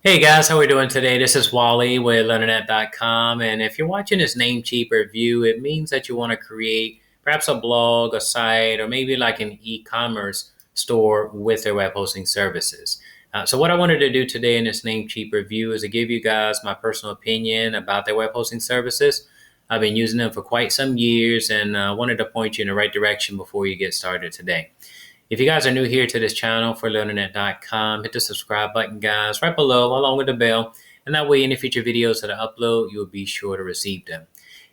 Hey guys, how we doing today? This is Wally with LearningNet.com, and if you're watching this Namecheap review, it means that you want to create perhaps a blog, a site, or maybe like an e-commerce store with their web hosting services. So what I wanted to do today in this Namecheap review is to give you guys my personal opinion about their web hosting services. I've been using them for quite some years, and wanted to point you in the right direction before you get started today. If you guys are new here to this channel for LearningNet.com, hit the subscribe button, guys, right below, along with the bell. And that way, any future videos that I upload, you'll be sure to receive them.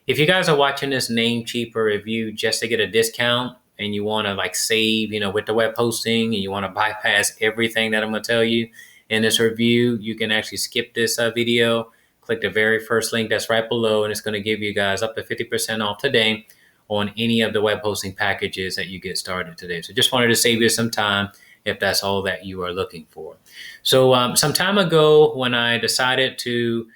If you guys are watching this Namecheap review just to get a discount and you want to like save, with the web hosting and you want to bypass everything that I'm going to tell you in this review, you can actually skip this video, click the very first link that's right below, and it's going to give you guys up to 50% off today on any of the web hosting packages that you get started today. So just wanted to save you some time if that's all that you are looking for. So some time ago when I decided to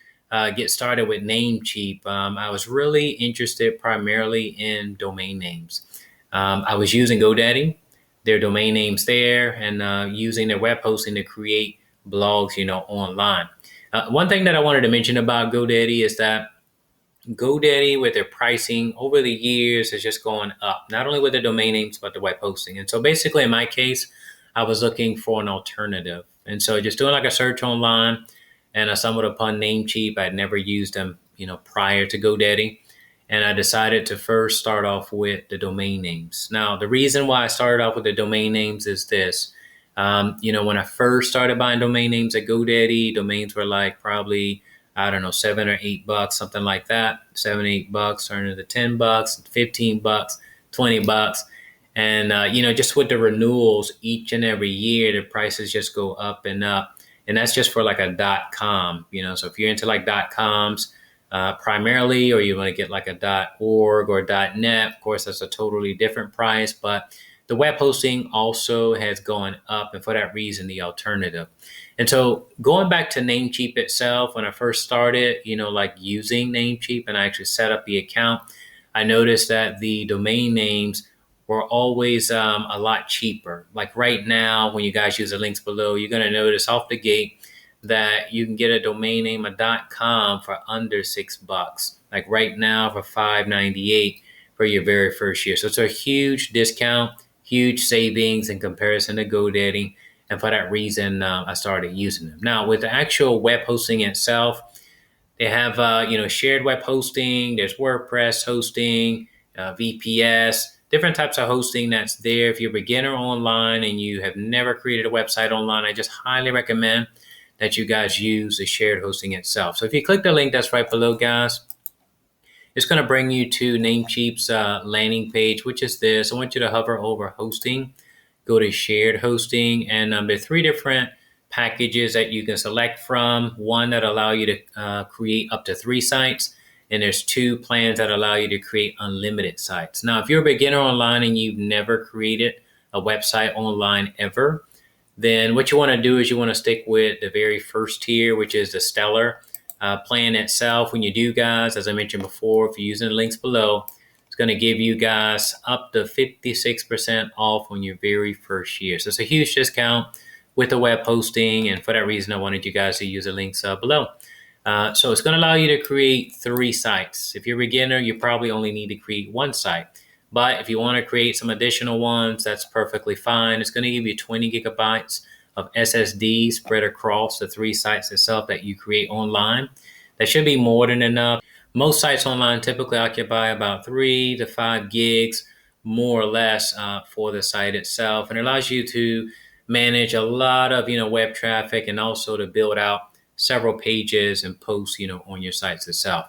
get started with Namecheap, I was really interested primarily in domain names. I was using GoDaddy, their domain names there, and using their web hosting to create blogs, online. One thing that I wanted to mention about GoDaddy is that GoDaddy with their pricing over the years has just gone up, not only with the domain names, but the web hosting. And so basically in my case, I was looking for an alternative. And so just doing like a search online, and I stumbled upon Namecheap. I'd never used them, prior to GoDaddy. And I decided to first start off with the domain names. Now, the reason why I started off with the domain names is this. When I first started buying domain names at GoDaddy, domains were like probably, I don't know, $7 or $8, something like that. $7, $8 turned into $10, $15, $20. And, just with the renewals each and every year, the prices just go up and up. And that's just for like a .com, so if you're into like .coms primarily, or you want to get like a .org or .net, of course, that's a totally different price. But the web hosting also has gone up, and for that reason, the alternative. And so going back to Namecheap itself, when I first started, like using Namecheap and I actually set up the account, I noticed that the domain names were always a lot cheaper. Like right now, when you guys use the links below, you're going to notice off the gate that you can get a domain name, a .com, for under $6. Like right now for $5.98 for your very first year. So it's a huge discount, huge savings in comparison to GoDaddy. And for that reason, I started using them. Now, with the actual web hosting itself, they have shared web hosting. There's WordPress hosting, VPS, different types of hosting that's there. If you're a beginner online and you have never created a website online, I just highly recommend that you guys use the shared hosting itself. So if you click the link that's right below, guys, it's going to bring you to Namecheap's landing page, which is this. I want you to hover over hosting, go to shared hosting, and there are three different packages that you can select from. One that allow you to create up to 3 sites, and there's 2 plans that allow you to create unlimited sites. Now, if you're a beginner online and you've never created a website online ever, then what you want to do is you want to stick with the very first tier, which is the Stellar plan itself. When you do, guys, as I mentioned before, if you're using the links below, it's going to give you guys up to 56% off on your very first year. So it's a huge discount with the web hosting, and for that reason, I wanted you guys to use the links below. So it's going to allow you to create 3 sites. If you're a beginner, you probably only need to create 1 site. But if you want to create some additional ones, that's perfectly fine. It's going to give you 20 gigabytes of SSD spread across the 3 sites itself that you create online. That should be more than enough. Most sites online typically occupy about 3 to 5 gigs, more or less, for the site itself. And it allows you to manage a lot of, web traffic, and also to build out several pages and posts, on your sites itself.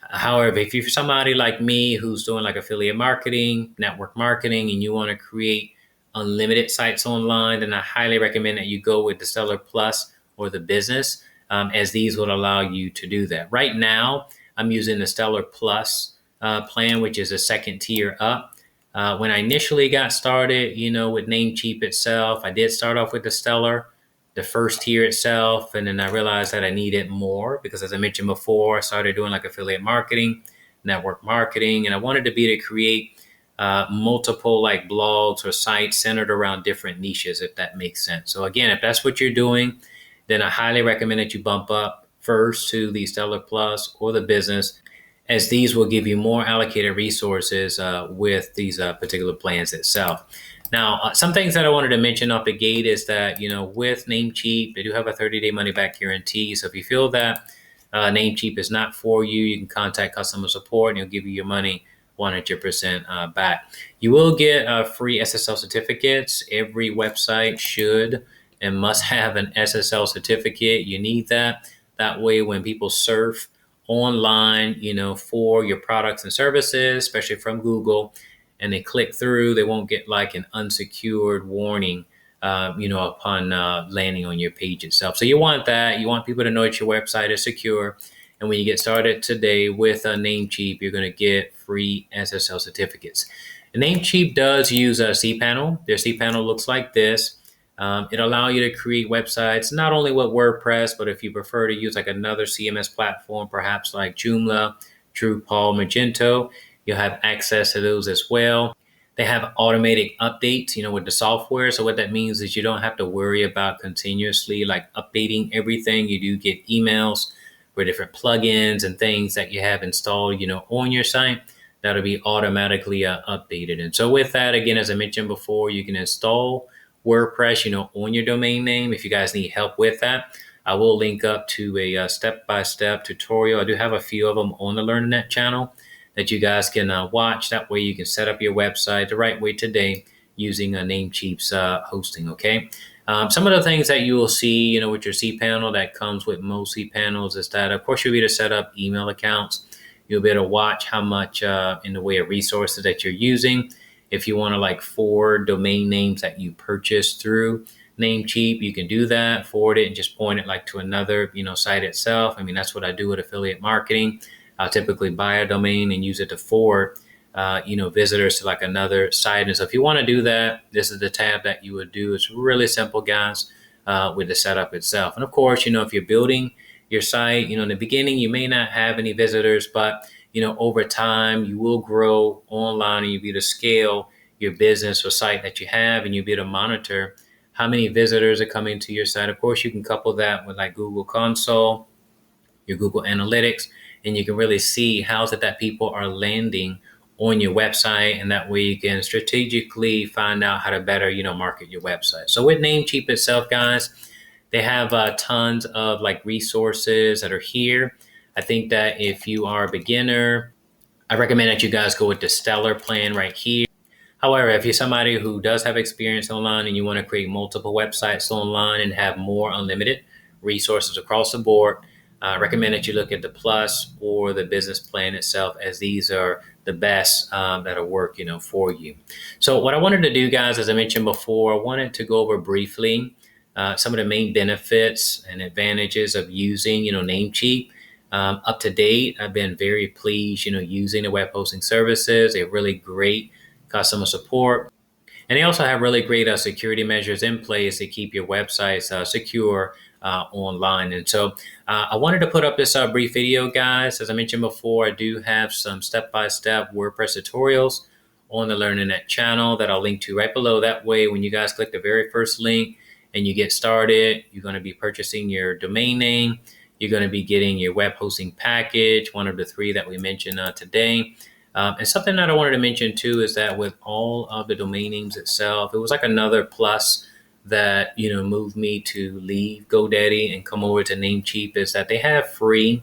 However, if you're somebody like me who's doing like affiliate marketing, network marketing, and you want to create unlimited sites online, then I highly recommend that you go with the Stellar Plus or the Business, as these will allow you to do that. Right now, I'm using the Stellar Plus plan, which is a second tier up. When I initially got started, with Namecheap itself, I did start off with the Stellar, the first tier itself, and then I realized that I needed more because, as I mentioned before, I started doing like affiliate marketing, network marketing, and I wanted to be able to create multiple like blogs or sites centered around different niches, if that makes sense. So again, if that's what you're doing then I highly recommend that you bump up first to the Stellar Plus or the Business, as these will give you more allocated resources with these particular plans itself. Now, some things that I wanted to mention off the gate is that, with Namecheap, they do have a 30-day money back guarantee. So if you feel that Namecheap is not for you, you can contact customer support and they'll give you your money 100% back. You will get free SSL certificates. Every website should and must have an SSL certificate. You need that. That way, when people surf online, for your products and services, especially from Google, and they click through, they won't get like an unsecured warning, upon landing on your page itself. So you want that. You want people to know that your website is secure. And when you get started today with a Namecheap, you're going to get free SSL certificates. And Namecheap does use a cPanel. Their cPanel looks like this. It allows you to create websites, not only with WordPress, but if you prefer to use like another CMS platform, perhaps like Joomla, Drupal, Magento, you'll have access to those as well. They have automated updates, with the software. So what that means is you don't have to worry about continuously like updating everything. You do get emails for different plugins and things that you have installed, on your site that'll be automatically updated. And so with that, again, as I mentioned before, you can install WordPress, on your domain name. If you guys need help with that, I will link up to a step-by-step tutorial. I do have a few of them on the LearnNet channel that you guys can watch. That way you can set up your website the right way today using a Namecheap's hosting, okay? Some of the things that you will see, with your cPanel that comes with most cPanels is that, of course, you'll be able to set up email accounts. You'll be able to watch how much in the way of resources that you're using. If you want to like forward domain names that you purchase through Namecheap, you can do that, forward it and just point it like to another, site itself. I mean, that's what I do with affiliate marketing. I'll typically buy a domain and use it to forward, visitors to like another site. And so if you want to do that, this is the tab that you would do. It's really simple, guys, with the setup itself. And of course, if you're building your site, in the beginning, you may not have any visitors, but over time, you will grow online and you'll be able to scale your business or site that you have, and you'll be able to monitor how many visitors are coming to your site. Of course, you can couple that with like Google Console, your Google Analytics, and you can really see how is it that people are landing on your website. And that way you can strategically find out how to better, market your website. So with Namecheap itself, guys, they have tons of like resources that are here. I think that if you are a beginner, I recommend that you guys go with the Stellar plan right here. However, if you're somebody who does have experience online and you want to create multiple websites online and have more unlimited resources across the board, I recommend that you look at the Plus or the Business plan itself, as these are the best that'll work, for you. So what I wanted to do, guys, as I mentioned before, I wanted to go over briefly some of the main benefits and advantages of using, Namecheap. Up to date, I've been very pleased, using the web hosting services. They're really great customer support. And they also have really great security measures in place to keep your websites secure online. And so I wanted to put up this brief video, guys. As I mentioned before, I do have some step-by-step WordPress tutorials on the LearnNet channel that I'll link to right below. That way, when you guys click the very first link and you get started, you're going to be purchasing your domain name. You're going to be getting your web hosting package, one of the three that we mentioned today. And something that I wanted to mention too is that with all of the domain names itself, it was like another plus that, moved me to leave GoDaddy and come over to Namecheap, is that they have free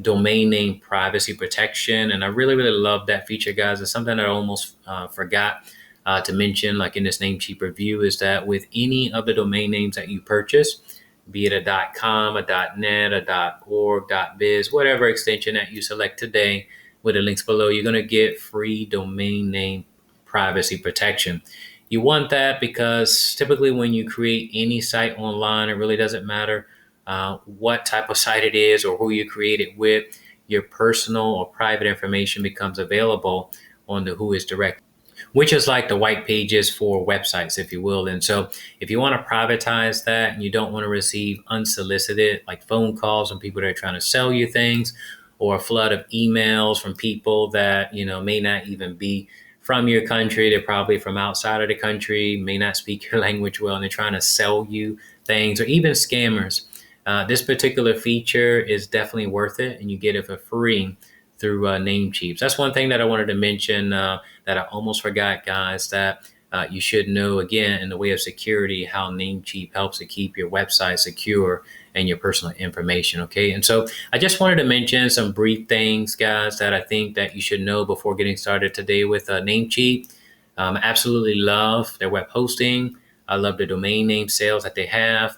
domain name privacy protection. And I really, really love that feature, guys. It's something that I almost forgot to mention, like in this Namecheap review, is that with any of the domain names that you purchase, be it a .com, a .net, a .org, .biz, whatever extension that you select today, with the links below, you're going to get free domain name privacy protection. You want that because typically when you create any site online, it really doesn't matter what type of site it is or who you create it with. Your personal or private information becomes available on the Who is Direct, which is like the white pages for websites, if you will. And so if you want to privatize that and you don't want to receive unsolicited like phone calls from people that are trying to sell you things, or a flood of emails from people that, may not even be from your country. They're probably from outside of the country, may not speak your language well, and they're trying to sell you things, or even scammers. This particular feature is definitely worth it, and you get it for free through Namecheap. So that's one thing that I wanted to mention that I almost forgot, guys, that you should know, again, in the way of security, how Namecheap helps to keep your website secure and your personal information. Okay. And so I just wanted to mention some brief things, guys, that I think that you should know before getting started today with Namecheap. Absolutely love their web hosting. I love the domain name sales that they have.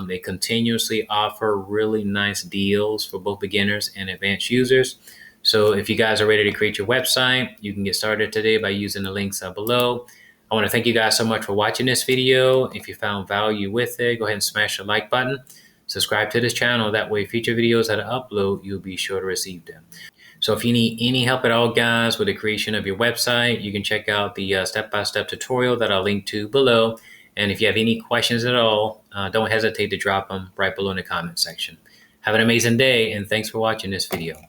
They continuously offer really nice deals for both beginners and advanced users. So if you guys are ready to create your website, you can get started today by using the links below. I want to thank you guys so much for watching this video. If you found value with it, go ahead and smash the like button. Subscribe to this channel. That way, future videos that I upload, you'll be sure to receive them. So if you need any help at all, guys, with the creation of your website, you can check out the step-by-step tutorial that I'll link to below. And if you have any questions at all, don't hesitate to drop them right below in the comment section. Have an amazing day, and thanks for watching this video.